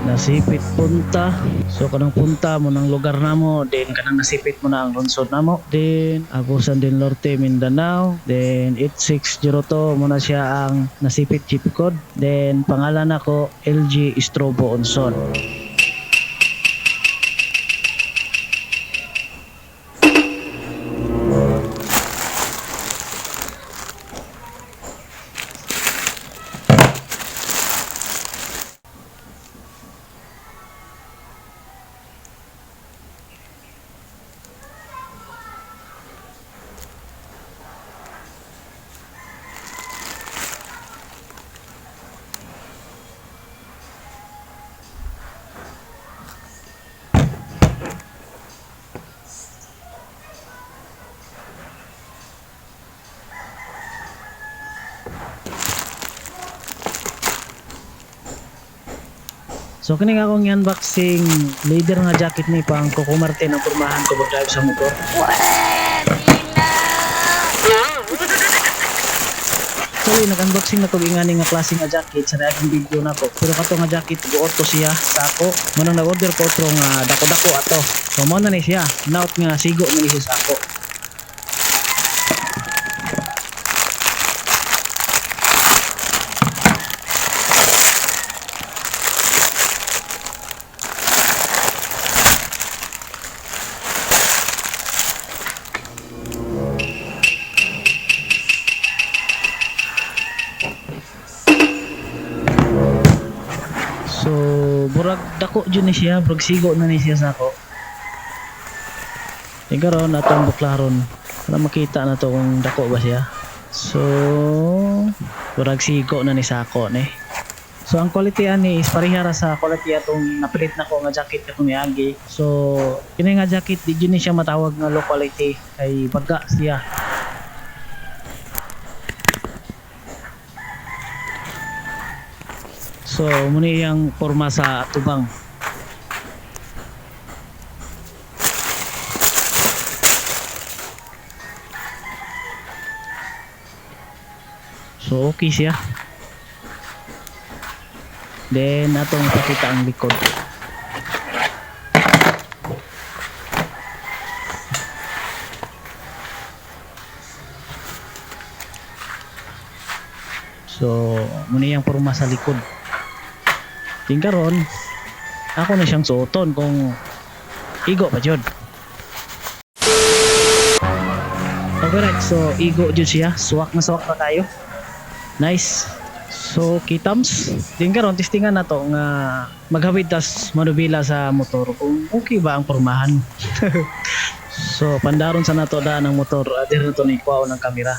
nasipit punta. So kanang punta mo ng lugar namo, then kanang nasipit mo na ang lungsod namo, then Agusan del Norte, Mindanao, then 8602 mo na siya ang nasipit chip code, then pangalan ako LG Estrobo Onson. So kini nga akong unboxing leather nga jacket ni pang Coco Martin ang pormahan ko mag-drive sa motor. Actually nag-unboxing na ko ingani nga klase nga jacket sa daghang video na ko. Pero kato nga jacket buot to siya sako. Manang nag-order ko otro nga dako-dako ato. So mo na ni siya. Naut nga sigo nga ni siya sako. So, burag dako dyan ni siya, burag sigo na ni siya sa ako. Ikaroon atong buklaron para makita na to kung dako ba siya. So, burag sigo na ni sako ni. So, ang quality ani is parihara sa quality atong napilit na ko nga jacket atong niagi. So, kini nga jacket di dyan ni siya matawag nga low quality kay baga siya. So, muna yung forma sa tubang. So, okay siya. Then, atong pakita ang likod. So, muna yung forma sa likod. Tingkaron, ako na siyang suoton kung igo pa dyan. Alright, so igo dyan siya. Suwak na tayo. Nice. So, kitams. Tingkaron, testingan na to nga maghawid tas manubila sa motor kung okay ba ang pormahan. So, pandaron sa nato daan ng motor. Adir na to ni kuwao ng kamera.